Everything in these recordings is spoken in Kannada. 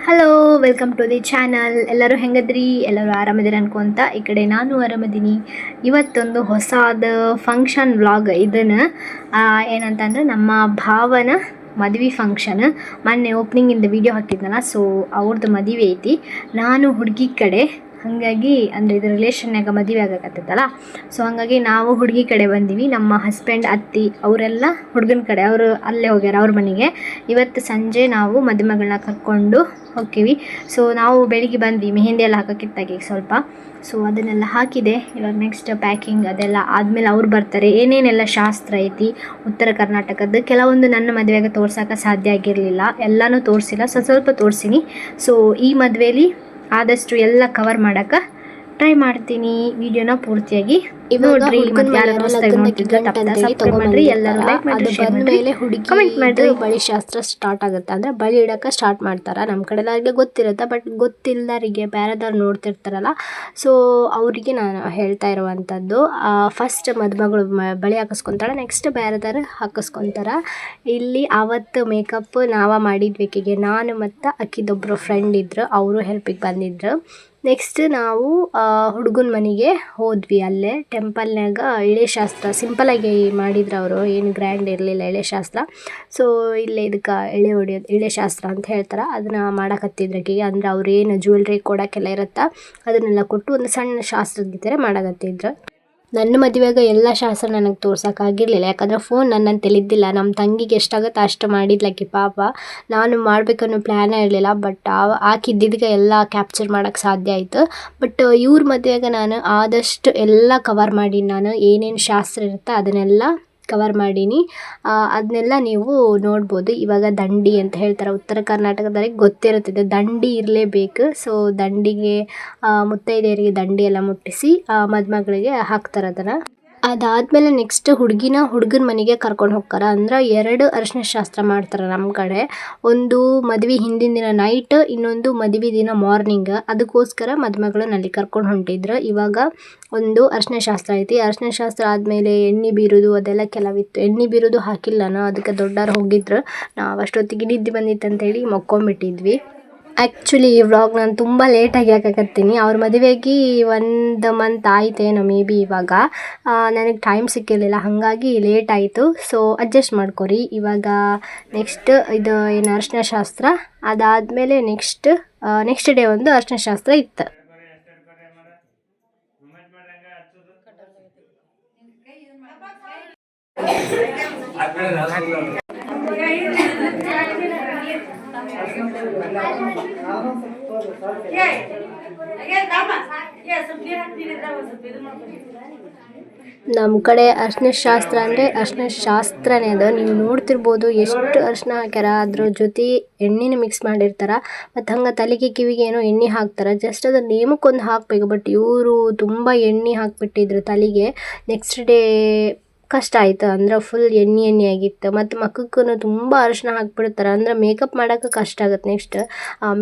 Hello, welcome to the channel. ಎಲ್ಲರೂ ಹೆಂಗದ್ರಿ? ಎಲ್ಲರೂ ಆರಾಮದಿರಿ ಅನ್ಕೊಂತ ಈ ಕಡೆ ನಾನು ಆರಾಮದೀನಿ. ಇವತ್ತೊಂದು ಹೊಸಾದ ಫಂಕ್ಷನ್ ವ್ಲಾಗ್. ಇದನ್ನು ಏನಂತಂದ್ರೆ ನಮ್ಮ ಭಾವನ ಮದುವೆ ಫಂಕ್ಷನ್. ಮೊನ್ನೆ ಓಪನಿಂಗಿಂದ ವಿಡಿಯೋ ಹಾಕಿದ್ನಲ್ಲ, ಸೊ ಅವ್ರದ್ದು ಮದುವೆ ಐತಿ. ನಾನು ಹುಡುಗಿ ಕಡೆ, ಹಾಗಾಗಿ ಅಂದರೆ ಇದು ರಿಲೇಷನ್ನಾಗ ಮದುವೆ ಆಗಕತ್ತೈತಲ್ಲ, ಸೊ ಹಾಗಾಗಿ ನಾವು ಹುಡುಗಿ ಕಡೆ ಬಂದೀವಿ. ನಮ್ಮ ಹಸ್ಬೆಂಡ್, ಅತ್ತಿ ಅವರೆಲ್ಲ ಹುಡುಗನ ಕಡೆ, ಅವರು ಅಲ್ಲೇ ಹೋಗ್ಯಾರ ಅವ್ರ ಮನೆಗೆ. ಇವತ್ತು ಸಂಜೆ ನಾವು ಮದುಮಗಳನ್ನ ಕರ್ಕೊಂಡು ಹೋಗ್ತೀವಿ. ಸೊ ನಾವು ಬೆಳಿಗ್ಗೆ ಬಂದ್ವಿ, ಮೆಹಂದಿ ಎಲ್ಲ ಹಾಕೋಕ್ಕಿತ್ತಾಗಿ ಸ್ವಲ್ಪ. ಸೊ ಅದನ್ನೆಲ್ಲ ಹಾಕಿದೆ. ಇವಾಗ ನೆಕ್ಸ್ಟ್ ಪ್ಯಾಕಿಂಗ್ ಅದೆಲ್ಲ ಆದಮೇಲೆ ಅವ್ರು ಬರ್ತಾರೆ. ಏನೇನೆಲ್ಲ ಶಾಸ್ತ್ರ ಐತಿ ಉತ್ತರ ಕರ್ನಾಟಕದ್ದು, ಕೆಲವೊಂದು ನನ್ನ ಮದುವೆಗೆ ತೋರ್ಸೋಕೆ ಸಾಧ್ಯ ಆಗಿರಲಿಲ್ಲ, ಎಲ್ಲನೂ ತೋರಿಸಿಲ್ಲ, ಸ್ವಲ್ಪ ತೋರಿಸಿನಿ. ಸೊ ಈ ಮದುವೆಯಲ್ಲಿ ಆದಷ್ಟು ಎಲ್ಲ ಕವರ್ ಮಾಡೋಕ್ಕೆ ಟ್ರೈ ಮಾಡ್ತೀನಿ. ವಿಡಿಯೋನ ಪೂರ್ತಿಯಾಗಿ ನೋಡ್ರಿ. ಬಳಿ ಶಾಸ್ತ್ರ ಸ್ಟಾರ್ಟ್ ಆಗುತ್ತೆ, ಅಂದ್ರೆ ಬಳಿ ಇಡಕ್ಕೆ ಸ್ಟಾರ್ಟ್ ಮಾಡ್ತಾರ. ನಮ್ಮ ಕಡೆ ಎಲ್ಲರಿಗೆ ಗೊತ್ತಿರುತ್ತೆ, ಬಟ್ ಗೊತ್ತಿಲ್ಲದರಿಗೆ ಬೇರೆದವ್ರು ನೋಡ್ತಿರ್ತಾರಲ್ಲ, ಸೊ ಅವರಿಗೆ ನಾನು ಹೇಳ್ತಾ ಇರುವಂಥದ್ದು. ಫಸ್ಟ್ ಮದುಮಗಳು ಬಳಿ ಹಾಕಿಸ್ಕೊತಾಳೆ, ನೆಕ್ಸ್ಟ್ ಬೇರೆದವ್ರು ಹಾಕಿಸ್ಕೊತಾರ. ಇಲ್ಲಿ ಆವತ್ತು ಮೇಕಪ್ ಮಾಡಿದ್ವಿ ಆಕೆಗೆ. ನಾನು ಮತ್ತು ಅಕ್ಕಿದೊಬ್ಬರು ಫ್ರೆಂಡ್ ಇದ್ರು, ಅವರು ಹೆಲ್ಪಿಗೆ ಬಂದಿದ್ರು. ನೆಕ್ಸ್ಟ್ ನಾವು ಹುಡುಗನ ಮನೆಗೆ ಹೋದ್ವಿ. ಅಲ್ಲೇ ಟೆಂಪಲ್ನಾಗ ಎಳೆ ಶಾಸ್ತ್ರ ಸಿಂಪಲಾಗಿ ಮಾಡಿದ್ರು ಅವರು, ಏನು ಗ್ರ್ಯಾಂಡ್ ಇರಲಿಲ್ಲ ಎಳೆ ಶಾಸ್ತ್ರ. ಸೊ ಇಲ್ಲೇ ಇದಕ್ಕೆ ಎಳೆ ಶಾಸ್ತ್ರ ಅಂತ ಹೇಳ್ತಾರೆ, ಅದನ್ನು ಮಾಡಕತ್ತಿದ್ರು ಆಕೆಗೆ. ಅಂದರೆ ಅವ್ರು ಏನು ಜ್ಯುವೆಲ್ರಿ ಕೊಡೋಕ್ಕೆಲ್ಲ ಇರುತ್ತಾ, ಅದನ್ನೆಲ್ಲ ಕೊಟ್ಟು ಒಂದು ಸಣ್ಣ ಶಾಸ್ತ್ರದ ಗೀತೆ ಮಾಡಕತ್ತಿದ್ರು. ನನ್ನ ಮದುವೆಯಾಗ ಎಲ್ಲ ಶಾಸ್ತ್ರ ನನಗೆ ತೋರ್ಸೋಕ್ಕಾಗಿರಲಿಲ್ಲ, ಯಾಕಂದರೆ ಫೋನ್ ನನ್ನನ್ನು ತಿಳಿದಿಲ್ಲ. ನಮ್ಮ ತಂಗಿಗೆ ಎಷ್ಟಾಗುತ್ತೆ ಅಷ್ಟು ಮಾಡಿದ್ಲಕ್ಕಿ ಪಾಪ. ನಾನು ಮಾಡಬೇಕನ್ನೋ ಪ್ಲ್ಯಾನೇ ಇರಲಿಲ್ಲ, ಬಟ್ ಆಕಿದ್ದಿದ್ದಕ್ಕೆ ಎಲ್ಲ ಕ್ಯಾಪ್ಚರ್ ಮಾಡೋಕ್ಕೆ ಸಾಧ್ಯ ಆಯಿತು. ಬಟ್ ಇವ್ರ ಮದುವೆಯಾಗ ನಾನು ಆದಷ್ಟು ಎಲ್ಲ ಕವರ್ ಮಾಡೀನಿ. ನಾನು ಏನೇನು ಶಾಸ್ತ್ರ ಇರುತ್ತೆ ಅದನ್ನೆಲ್ಲ ಕವರ್ ಮಾಡೀನಿ. ಅದನ್ನೆಲ್ಲ ನೀವು ನೋಡ್ಬೋದು. ಇವಾಗ ದಂಡಿ ಅಂತ ಹೇಳ್ತಾರೆ, ಉತ್ತರ ಕರ್ನಾಟಕದವರಿಗೆ ಗೊತ್ತಿರುತ್ತದೆ, ದಂಡಿ ಇರಲೇಬೇಕು. ಸೊ ದಂಡಿಗೆ ಮುತ್ತೈದೆಯರಿಗೆ ದಂಡಿ ಎಲ್ಲ ಮುಟ್ಟಿಸಿ ಮದುಮಗಳಿಗೆ ಹಾಕ್ತಾರೆ ಅದನ್ನು. ಅದಾದಮೇಲೆ ನೆಕ್ಸ್ಟ್ ಹುಡುಗನ ಮನೆಗೆ ಕರ್ಕೊಂಡು ಹೋಗ್ತಾರೆ. ಅಂದ್ರೆ 2 ಅರಿಶಿನ ಶಾಸ್ತ್ರ ಮಾಡ್ತಾರೆ ನಮ್ಮ ಕಡೆ. ಒಂದು ಮದುವೆ ಹಿಂದಿನ ದಿನ ನೈಟ್, ಇನ್ನೊಂದು ಮದುವೆ ದಿನ ಮಾರ್ನಿಂಗ್. ಅದಕ್ಕೋಸ್ಕರ ಮದುಮಗಳನ್ನ ಅಲ್ಲಿ ಕರ್ಕೊಂಡು ಹೊಂಟಿದ್ರು. ಇವಾಗ ಒಂದು ಅರಿಶಿನ ಶಾಸ್ತ್ರ ಐತಿ. ಅರಿಶಿನ ಶಾಸ್ತ್ರ ಆದಮೇಲೆ ಎಣ್ಣೆ ಬೀರೋದು ಅದೆಲ್ಲ ಕೆಲವಿತ್ತು. ಎಣ್ಣೆ ಬೀರೋದು ಹಾಕಿಲ್ಲ ನಾನು, ಅದಕ್ಕೆ ದೊಡ್ಡವ್ರು ಹೋಗಿದ್ರು. ನಾವು ಅಷ್ಟೊತ್ತಿಗೆ ನಿದ್ದೆ ಬಂದಿತ್ತು ಅಂತೇಳಿ ಮಕ್ಕೊಂಬಿಟ್ಟಿದ್ವಿ. ಆ್ಯಕ್ಚುಲಿ ಈ ವ್ಲಾಗ್ ನಾನು ತುಂಬ ಲೇಟಾಗಿ ಹಾಕಕತ್ತೀನಿ. ಅವ್ರ ಮದುವೆಗೆ 1 ಮಂತ್ ಆಯ್ತೇನೋ ಮೇ ಬಿ. ಇವಾಗ ನನಗೆ ಟೈಮ್ ಸಿಕ್ಕಿರಲಿಲ್ಲ, ಹಾಗಾಗಿ ಲೇಟ್ ಆಯಿತು. ಸೊ ಅಡ್ಜಸ್ಟ್ ಮಾಡ್ಕೊರಿ. ಇವಾಗ ನೆಕ್ಸ್ಟ್ ಇದು ಏನು ಅರಿಶಿನ ಶಾಸ್ತ್ರ, ಅದಾದಮೇಲೆ ನೆಕ್ಸ್ಟ್ ಡೇ ಒಂದು ಅರಿಶಿನ ಶಾಸ್ತ್ರ ಇತ್ತು. ನಮ್ಮ ಕಡೆ ಅರಿಶಿನ ಶಾಸ್ತ್ರ ಅಂದರೆ ಅರಿಶಿನ ಶಾಸ್ತ್ರನೇ ಅದು. ನೀವು ನೋಡ್ತಿರ್ಬೋದು ಎಷ್ಟು ಅರಿಶಿನ ಹಾಕ್ಯಾರ, ಅದ್ರ ಜೊತೆ ಎಣ್ಣೆನ ಮಿಕ್ಸ್ ಮಾಡಿರ್ತಾರೆ. ಮತ್ತು ಹಂಗೆ ತಲೆಗೆ ಕಿವಿಗೆ ಏನೋ ಎಣ್ಣೆ ಹಾಕ್ತಾರೆ, ಜಸ್ಟ್ ಅದು ನೇಮಕ್ಕೊಂದು ಹಾಕಬೇಕು. ಬಟ್ ಇವರು ತುಂಬ ಎಣ್ಣೆ ಹಾಕಿಬಿಟ್ಟಿದ್ರು ತಲೆಗೆ. ನೆಕ್ಸ್ಟ್ ಡೇ ಕಷ್ಟ ಆಯಿತು, ಅಂದ್ರೆ ಫುಲ್ ಎಣ್ಣೆ ಆಗಿತ್ತು. ಮತ್ತು ಮಕ್ಕಕ್ಕೂ ತುಂಬ ಅರಿಶಿನ ಹಾಕ್ಬಿಡ್ತಾರೆ, ಅಂದ್ರೆ ಮೇಕಪ್ ಮಾಡೋಕೆ ಕಷ್ಟ ಆಗುತ್ತೆ. ನೆಕ್ಸ್ಟ್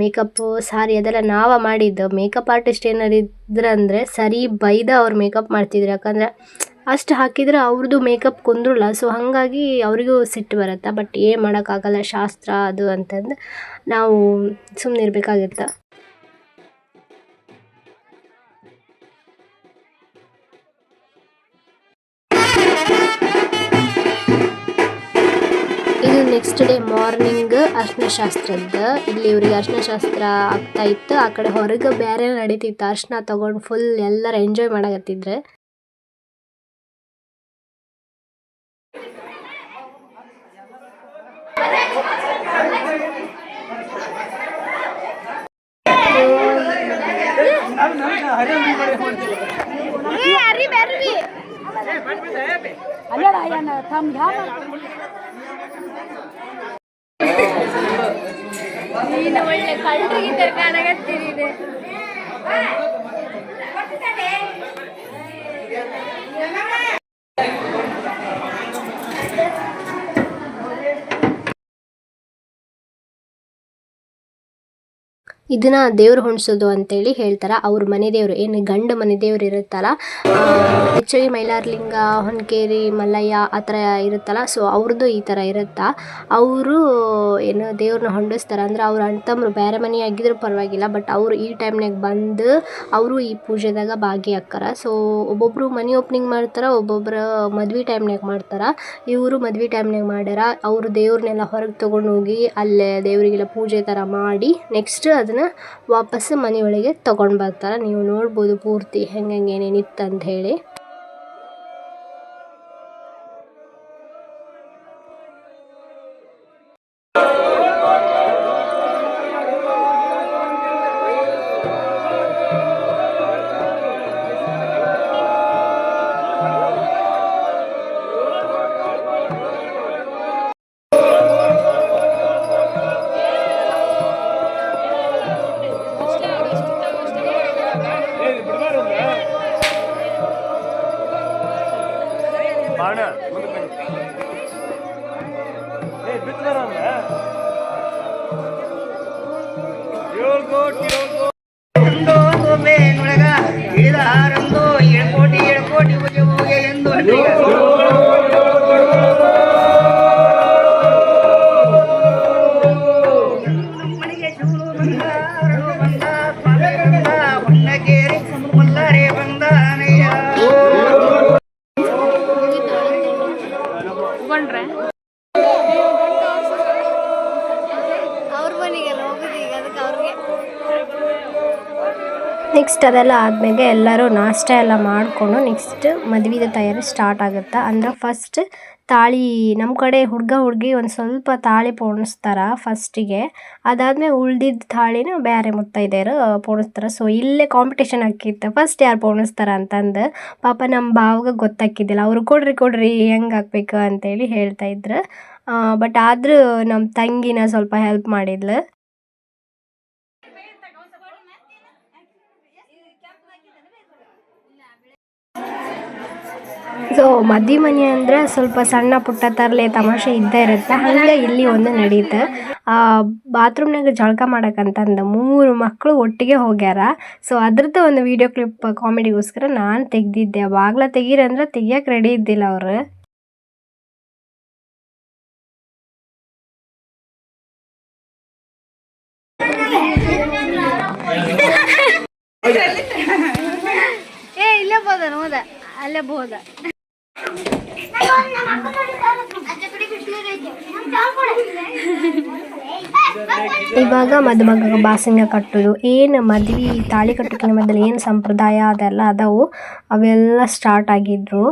ಮೇಕಪ್ಪು ಸಾರಿ ಅದೆಲ್ಲ ನಾವು ಮಾಡಿದ್ದು. ಮೇಕಪ್ ಆರ್ಟಿಸ್ಟ್ ಏನಾರು ಇದ್ರಂದರೆ ಸರಿ ಬೈದ ಅವ್ರು ಮೇಕಪ್ ಮಾಡ್ತಿದ್ರು, ಯಾಕಂದರೆ ಅಷ್ಟು ಹಾಕಿದ್ರೆ ಅವ್ರದ್ದು ಮೇಕಪ್ ಕುಂದ್ರಲ್ಲ. ಸೊ ಹಾಗಾಗಿ ಅವರಿಗೂ ಸಿಟ್ಟು ಬರುತ್ತೆ. ಬಟ್ ಏನು ಮಾಡೋಕ್ಕಾಗಲ್ಲ, ಶಾಸ್ತ್ರ ಅದು ಅಂತಂದು ನಾವು ಸುಮ್ಮನೆ ಇರಬೇಕಾಗಿತ್ತು. ಇದು ನೆಕ್ಸ್ಟ್ ಡೇ ಮಾರ್ನಿಂಗ್ ಅರಿಶಿನ ಶಾಸ್ತ್ರದ್ದು. ಇಲ್ಲಿ ಇವ್ರಿಗೆ ಅರಿಶಿನ ಶಾಸ್ತ್ರ ಆಗ್ತಾ ಇತ್ತು. ಆ ಕಡೆ ಹೊರಗೆ ಬೇರೆ ನಡೀತಿತ್ತು, ಅರಿಶಿನ ತೊಗೊಂಡು ಫುಲ್ ಎಲ್ಲರೂ ಎಂಜಾಯ್ ಮಾಡಕತ್ತಿದ್ರು. ನೀನು ಒಳ್ಳೆ ಕಳ್ಳರಿಗೆ ಕಾಣಕತ್ತೀರಿ. ಇದನ್ನ ದೇವ್ರು ಹೊಣ್ಸೋದು ಅಂತೇಳಿ ಹೇಳ್ತಾರೆ. ಅವ್ರ ಮನೆ ದೇವರು ಏನು ಗಂಡ ಮನೆ ದೇವ್ರು ಇರುತ್ತಲ್ಲ, ಹೆಚ್ಚಾಗಿ ಮೈಲಾರಲಿಂಗ, ಹೊನ್ಕೇರಿ, ಮಲ್ಲಯ್ಯ ಆ ಥರ ಇರುತ್ತಲ್ಲ, ಸೊ ಅವ್ರದ್ದು ಈ ಥರ ಇರುತ್ತಾ. ಅವರು ಏನು ದೇವ್ರನ್ನ ಹೊಂಡಿಸ್ತಾರೆ ಅಂದ್ರೆ ಅವ್ರ ಅಣ್ಣ ತಮ್ಮರು ಬೇರೆ ಮನೆ ಆಗಿದ್ರು ಪರವಾಗಿಲ್ಲ, ಬಟ್ ಅವರು ಈ ಟೈಮ್ನಾಗ ಬಂದು ಅವರು ಈ ಪೂಜೆದಾಗ ಭಾಗಿಯಾಕ್ಕಾರ. ಸೊ ಒಬ್ಬೊಬ್ಬರು ಮನೆ ಓಪನಿಂಗ್ ಮಾಡ್ತಾರೆ, ಒಬ್ಬೊಬ್ಬರು ಮದ್ವೆ ಟೈಮ್ನಾಗ ಮಾಡ್ತಾರೆ. ಇವರು ಮದ್ವೆ ಟೈಮ್ನಾಗ ಮಾಡ್ಯಾರ. ಅವರು ದೇವ್ರನ್ನೆಲ್ಲ ಹೊರಗೆ ತೊಗೊಂಡು ಹೋಗಿ ಅಲ್ಲೇ ದೇವರಿಗೆಲ್ಲ ಪೂಜೆ ಥರ ಮಾಡಿ ನೆಕ್ಸ್ಟ್ ಅದನ್ನು ವಾಪಸ್ಸು ಮನೆಯೊಳಗೆ ತೊಗೊಂಡು ಬರ್ತಾರೆ. ನೀವು ನೋಡ್ಬೋದು ಪೂರ್ತಿ ಹೆಂಗೆ ಏನೇನಿತ್ತು ಅಂತ ಹೇಳಿ. ನೆಕ್ಸ್ಟ್ ಅದೆಲ್ಲ ಆದಮೇಲೆ ಎಲ್ಲರೂ ನಾಷ್ಟ ಎಲ್ಲ ಮಾಡಿಕೊಂಡು ನೆಕ್ಸ್ಟ್ ಮದುವೆದ ತಯಾರಿ ಸ್ಟಾರ್ಟ್ ಆಗುತ್ತೆ. ಅಂದ್ರೆ ಫಸ್ಟ್ ತಾಳಿ ನಮ್ಮ ಕಡೆ ಹುಡುಗ ಹುಡುಗಿ ಒಂದು ಸ್ವಲ್ಪ ತಾಳಿ ಪೋಣಿಸ್ತಾರೆ ಫಸ್ಟಿಗೆ. ಅದಾದಮೇಲೆ ಉಳ್ದಿದ್ದ ತಾಳಿನ ಬೇರೆ ಮುತ್ತೈದೆಯರು ಪೋಣಿಸ್ತಾರೆ. ಸೊ ಇಲ್ಲೇ ಕಾಂಪಿಟೇಷನ್ ಆಕಿತ್ತು ಫಸ್ಟ್ ಯಾರು ಪೋಣಿಸ್ತಾರೆ ಅಂತಂದು. ಪಾಪ ನಮ್ಮ ಭಾವಗೆ ಗೊತ್ತಾಕಿದ್ದಿಲ್ಲ. ಅವರು ಕೊಡ್ರಿ ಹೆಂಗೆ ಹಾಕ್ಬೇಕು ಅಂತೇಳಿ ಹೇಳ್ತಾಯಿದ್ರು. ಬಟ್ ಆದರೂ ನಮ್ಮ ತಂಗಿನ ಸ್ವಲ್ಪ ಹೆಲ್ಪ್ ಮಾಡಿದ್ಲು. ಸೊ ಮದುವೆ ಮನೆ ಅಂದರೆ ಸ್ವಲ್ಪ ಸಣ್ಣ ಪುಟ್ಟ ತರಲೆ ತಮಾಷೆ ಇದ್ದೇ ಇರುತ್ತೆ. ಹಂಗೆ ಇಲ್ಲಿ ಒಂದು ನಡೀತು. ಬಾತ್ರೂಮ್ನಾಗ ಜಳಕ ಮಾಡಕ್ಕಂತಂದು 3 ಮಕ್ಕಳು ಒಟ್ಟಿಗೆ ಹೋಗ್ಯಾರ. ಸೊ ಅದ್ರದ್ದು ಒಂದು ವಿಡಿಯೋ ಕ್ಲಿಪ್ ಕಾಮಿಡಿಗೋಸ್ಕರ ನಾನು ತೆಗ್ದಿದ್ದೆ. ಬಾಗ್ಲ ತೆಗೀರಿ ಅಂದ್ರೆ ತೆಗಿಯಕ್ಕೆ ರೆಡಿ ಇದ್ದಿಲ್ಲ ಅವರು. ಇಲ್ಲೇ ಬೋದ ನೋದ ಅಲ್ಲೇ ಬೋದ. ಇವಾಗ ಮದುಮಗ ಬಾಸಿಂಗ ಕಟ್ಟೋದು ಏನು ಮದ್ವೆ ತಾಳಿ ಕಟ್ಟೋಕ್ಕಿಂತ ಮೊದಲು ಏನು ಸಂಪ್ರದಾಯ ಅದೆಲ್ಲ ಅದಾವು, ಅವೆಲ್ಲ ಸ್ಟಾರ್ಟ್ ಆಗಿದ್ರು.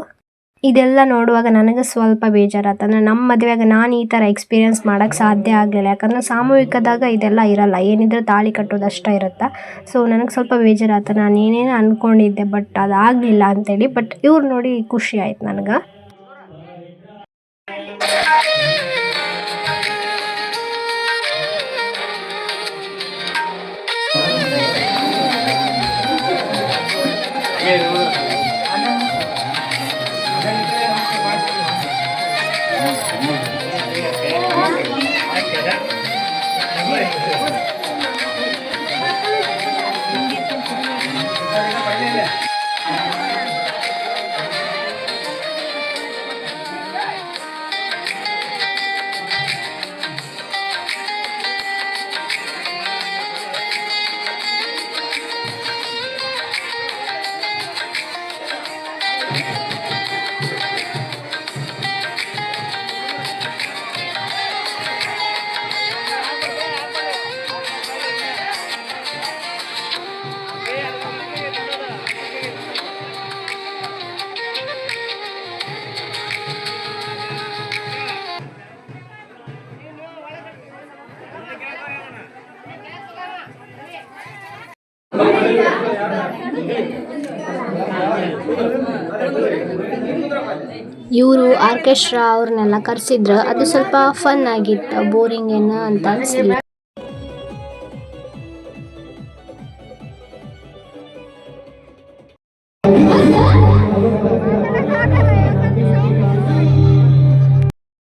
ಇದೆಲ್ಲ ನೋಡುವಾಗ ನನಗೆ ಸ್ವಲ್ಪ ಬೇಜಾರಾಯ್ತು. ಅಂದರೆ ನಮ್ಮ ಮದುವೆಯಾಗ ನಾನು ಈ ಥರ ಎಕ್ಸ್ಪೀರಿಯೆನ್ಸ್ ಮಾಡೋಕ್ಕೆ ಸಾಧ್ಯ ಆಗಲಿಲ್ಲ. ಯಾಕಂದರೆ ಸಾಮೂಹಿಕದಾಗ ಇದೆಲ್ಲ ಇರಲ್ಲ, ಏನಿದ್ರೆ ತಾಳಿ ಕಟ್ಟೋದು ಅಷ್ಟೇ ಇರುತ್ತೆ. ಸೊ ನನಗೆ ಸ್ವಲ್ಪ ಬೇಜಾರಾಯ್ತು. ನಾನು ಏನೇನು ಅಂದ್ಕೊಂಡಿದ್ದೆ ಬಟ್ ಅದಾಗಲಿಲ್ಲ ಅಂತೇಳಿ. ಬಟ್ ಇವ್ರು ನೋಡಿ ಖುಷಿ ಆಯ್ತು ನನಗೆ. ಇವರು ಆರ್ಕೆಸ್ಟ್ರಾ ಅವ್ರನ್ನೆಲ್ಲ ಕರೆಸಿದ್ರು. ಅದು ಸ್ವಲ್ಪ ಫನ್ ಆಗಿತ್ತು, ಬೋರಿಂಗ್ ಏನು ಅಂತ ಅನಿಸಲಿಲ್ಲ.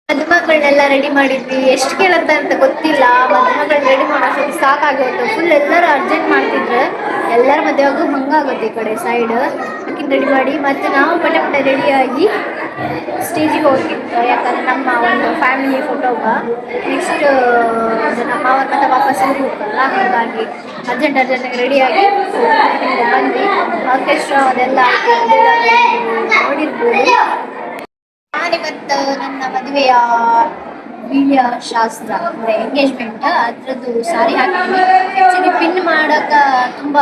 ಮದುಮಗಳನ್ನೆಲ್ಲ ಎಲ್ಲ ರೆಡಿ ಮಾಡಿದ್ವಿ. ಎಷ್ಟು ಕೇಳುತ್ತೆ ಅಂತ ಗೊತ್ತಿಲ್ಲ. ಮದುಮಗಳು ರೆಡಿ ಮಾಡೋಷ್ಟು ಸಾಕಾಗೋದು. ಫುಲ್ ಎಲ್ಲರೂ ಅರ್ಜೆಂಟ್ ಮಾಡ್ತಿದ್ರು. ಎಲ್ಲರ ಮದುವೆಗೂ ಹಂಗಾಗುತ್ತೆ ಈ ಕಡೆ ಸೈಡ್. ಆಕಿನ ರೆಡಿ ಮಾಡಿ ಮತ್ತು ನಾವು ಪಟೆ ರೆಡಿಯಾಗಿ ಸ್ಟೇಜಿಗೆ ಹೋಗಿತ್ತು. ಯಾಕಂದರೆ ನಮ್ಮ ಒಂದು ಫ್ಯಾಮಿಲಿ ಫೋಟೋಗ ನೆಕ್ಸ್ಟ್ ನಮ್ಮ ಅವ್ರ ಮತ್ತೆ ವಾಪಸ್ ಹೋಗ್ಬೇಕಲ್ಲ, ಹಾಗಾಗಿ ಅರ್ಜೆಂಟಾಗಿ ರೆಡಿಯಾಗಿ ಬಂದು ಆರ್ಕೆಸ್ಟ್ರಾ ಅದೆಲ್ಲ ನೋಡಿರ್ಬೋದು. ನಾನಿವತ್ತು ನನ್ನ ಮದುವೆಯ ವೀಳ್ಯ ಶಾಸ್ತ್ರ ಅಂದರೆ ಎಂಗೇಜ್ಮೆಂಟ್ ಅದರದ್ದು ಸಾರಿ ಹಾಕಿದ್ವಿ. ಆ್ಯಕ್ಚುಲಿ ಪಿನ್ ಮಾಡೋಕೆ ತುಂಬ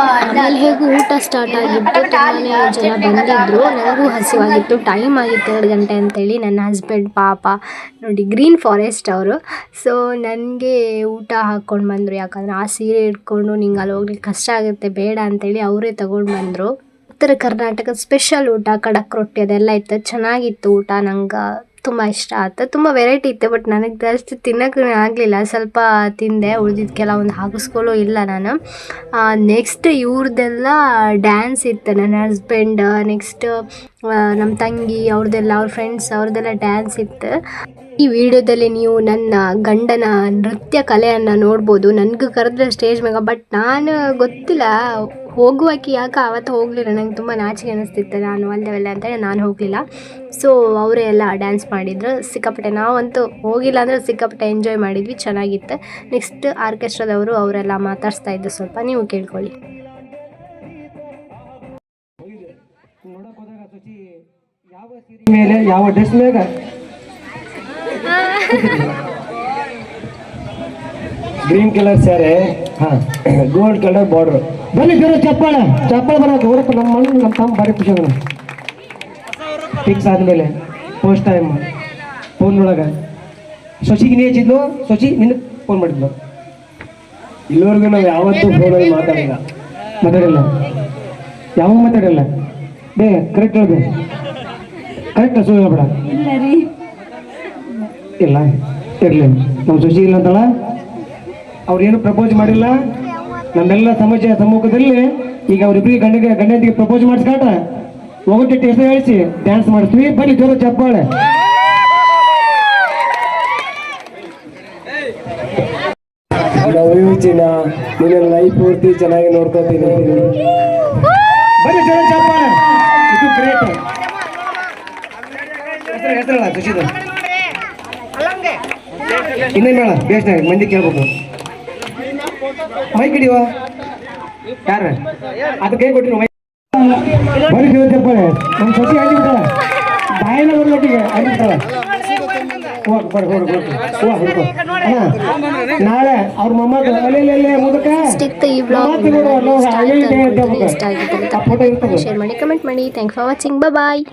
ಹೇಗೂ ಊಟ ಸ್ಟಾರ್ಟ್ ಆಗಿತ್ತು. ತುಂಬಾ ಜನ ಬಂದಿದ್ದರು. ನನಗೂ ಹಸಿವಾಗಿತ್ತು. ಟೈಮ್ ಆಗಿತ್ತು 2 ಗಂಟೆ ಅಂತೇಳಿ. ನನ್ನ ಹಸ್ಬೆಂಡ್ ಪಾಪ ನೋಡಿ ಗ್ರೀನ್ ಫಾರೆಸ್ಟ್ ಅವರು. ಸೊ ನನಗೆ ಊಟ ಹಾಕ್ಕೊಂಡು ಬಂದರು. ಯಾಕಂದರೆ ಆ ಸೀರೆ ಇಟ್ಕೊಂಡು ನಿಂಗೆ ಅಲ್ಲಿ ಹೋಗ್ಲಿಕ್ಕೆ ಕಷ್ಟ ಆಗುತ್ತೆ, ಬೇಡ ಅಂತೇಳಿ ಅವರೇ ತೊಗೊಂಡು ಬಂದರು. ಉತ್ತರ ಕರ್ನಾಟಕದ ಸ್ಪೆಷಲ್ ಊಟ ಖಡಕ್ ರೊಟ್ಟಿ ಅದೆಲ್ಲ ಇತ್ತು. ಚೆನ್ನಾಗಿತ್ತು ಊಟ. ನಂಗೆ ತುಂಬ ಇಷ್ಟ ಆಯ್ತು. ತುಂಬ ವೆರೈಟಿ ಇತ್ತು. ಬಟ್ ನನಗೆ ಜಾಸ್ತಿ ತಿನ್ನೋಕ್ಕೂ ಆಗಲಿಲ್ಲ. ಸ್ವಲ್ಪ ತಿಂದೆ, ಉಳಿದಿದ್ದು ಕೆಲವೊಂದು ಹಾಕಿಸ್ಕೊಳ್ಳೋ ಇಲ್ಲ ನಾನು. ನೆಕ್ಸ್ಟ್ ಇವ್ರದ್ದೆಲ್ಲ ಡ್ಯಾನ್ಸ್ ಇತ್ತು. ನನ್ನ ಹಸ್ಬೆಂಡ್ ನೆಕ್ಸ್ಟ್ ನಮ್ಮ ತಂಗಿ ಅವ್ರದ್ದೆಲ್ಲ, ಅವ್ರ ಫ್ರೆಂಡ್ಸ್ ಅವ್ರದ್ದೆಲ್ಲ ಡ್ಯಾನ್ಸ್ ಇತ್ತು. ಈ ವಿಡಿಯೋದಲ್ಲಿ ನೀವು ನನ್ನ ಗಂಡನ ನೃತ್ಯ ಕಲೆಯನ್ನು ನೋಡ್ಬೋದು. ನನಗೂ ಕರೆದ್ರೆ ಸ್ಟೇಜ್ ಮ್ಯಾಗ, ಬಟ್ ನಾನು ಗೊತ್ತಿಲ್ಲ ಹೋಗುವಾಕಿ ಯಾಕೆ ಆವತ್ತು ಹೋಗಲಿಲ್ಲ. ನಂಗೆ ತುಂಬ ನಾಚಿಕೆ ಅನ್ನಿಸ್ತಿತ್ತು. ನಾನು ಅಲ್ಲವೆಲ್ಲ ಅಂತೇಳಿ ನಾನು ಹೋಗಲಿಲ್ಲ. ಸೊ ಅವರೇ ಎಲ್ಲ ಡ್ಯಾನ್ಸ್ ಮಾಡಿದ್ರು ಸಿಕ್ಕಾಪಟ್ಟೆ. ನಾವಂತೂ ಹೋಗಿಲ್ಲ ಅಂದರೆ ಸಿಕ್ಕಾಪಟ್ಟೆ ಎಂಜಾಯ್ ಮಾಡಿದ್ವಿ, ಚೆನ್ನಾಗಿತ್ತು. ನೆಕ್ಸ್ಟ್ ಆರ್ಕೆಸ್ಟ್ರಾದವರು ಅವರೆಲ್ಲ ಮಾತಾಡಿಸ್ತಾ ಇದ್ದು, ಸ್ವಲ್ಪ ನೀವು ಕೇಳ್ಕೊಳ್ಳಿ. ಮೇಲೆ ಯಾವ ಡ್ರೆಸ್ ಮ್ಯಾಗ ಗ್ರೀನ್ ಕಲರ್ ಸ್ಯಾರೆ, ಹಾ ಗೋಲ್ಡ್ ಕಲರ್ ಬಾರ್ಡರ್. ಬನ್ನಿ ಜೋರ ಚಪ್ಪಾಳೆ ಬರೋಕೆ ಹೊರಕ್ಕೆ ನಮ್ಮ ಮಣ್ಣು ನಮ್ಮ ತಮ್ಮ ಬಾರಿ ಖುಷಿ ಆಗೋಣ. ಫಿಕ್ಸ್ ಆದಮೇಲೆ ಫಸ್ಟ್ ಟೈಮ್ ಫೋನ್ನೊಳಗೆ ಶಶಿಗೆ ನೀ ಹಚ್ಚಿದ್ಲು, ಶಶಿ ನಿನ್ನ ಫೋನ್ ಮಾಡಿದ್ಲು. ಇಲ್ಲಿವರೆಗೂ ನಾವು ಯಾವತ್ತೂ ಫೋನಲ್ಲಿ ಮಾತಾಡಿಲ್ಲ. ಯಾವಾಗ ಮಾತಾಡಿಲ್ಲ ಬೇ ಕರೆಕ್ಟ್ ಹೇಳ್ಬೇ, ಕರೆಕ್ಟ್ ಸುಳ್ಳು ಹೇಳ್ಬೇಡ. ಇಲ್ಲ ಇರಲಿ, ನಮ್ಮ ಶಶಿ ಇಲ್ಲ ಅಂತಳ. ಅವ್ರೇನು ಪ್ರಪೋಸ್ ಮಾಡಿಲ್ಲ. ನಮ್ಮೆಲ್ಲ ಸಮಾಜ ಸಮ್ಮುಖದಲ್ಲಿ ಈಗ ಅವ್ರಿಬ್ರಿಗೆ ಗಂಡಂದಿಗೆ ಪ್ರಪೋಸ್ ಮಾಡಿಸ್ಕಾಟ ಹೋಗುತ್ತೆ ಹೆಸರು ಹೇಳಿಸಿ ಡ್ಯಾನ್ಸ್ ಮಾಡಿಸ್ತೀವಿ. ಬನ್ನಿ ಜೋರ ಚಪ್ಪಾಳೆ. ಚಿನ್ನ ನಿನ್ನ ಲೈಫ್ ಪೂರ್ತಿ ಚೆನ್ನಾಗಿ ನೋಡ್ಕೋತೀನಿ. ಬನ್ನಿ ಜೋರ ಚಪ್ಪಾಳೆ. ಇದು ಗ್ರೇಟ್. ಹೆಸರಲ್ಲ ಶಶಿದು ಇನ್ನೇ ಮೇಳ ಬೇಸ್ನ ಮಂದಿ ಕೇಳ್ಬೇಕು. ಮೈಕ್ ಹಿಡಿಯುವ ಯಾರ ಅದು ಕೈ ಕೊಟ್ಟಿರು ಮೈ. ಬರೀ ಜೋರ ಚಪ್ಪಾಳೆ. ನಮ್ಮ ಶಶಿ ಆಗಿಬಿಟ್ಟಾಳ, ಬಾಯಿನ ಬರ್ಲೊಟ್ಟಿಗೆ ಆಗಿಬಿಟ್ಟಾಳ. ನಾಳೆ ಅವ್ರ ಮೊಮ್ಮಗ ಅಲ್ಲೇ ಮುದಕ ಶೇರ್ ಮಾಡಿ, ಕಮೆಂಟ್ ಮಾಡಿ. Thank for watching. ಬಾಯ್.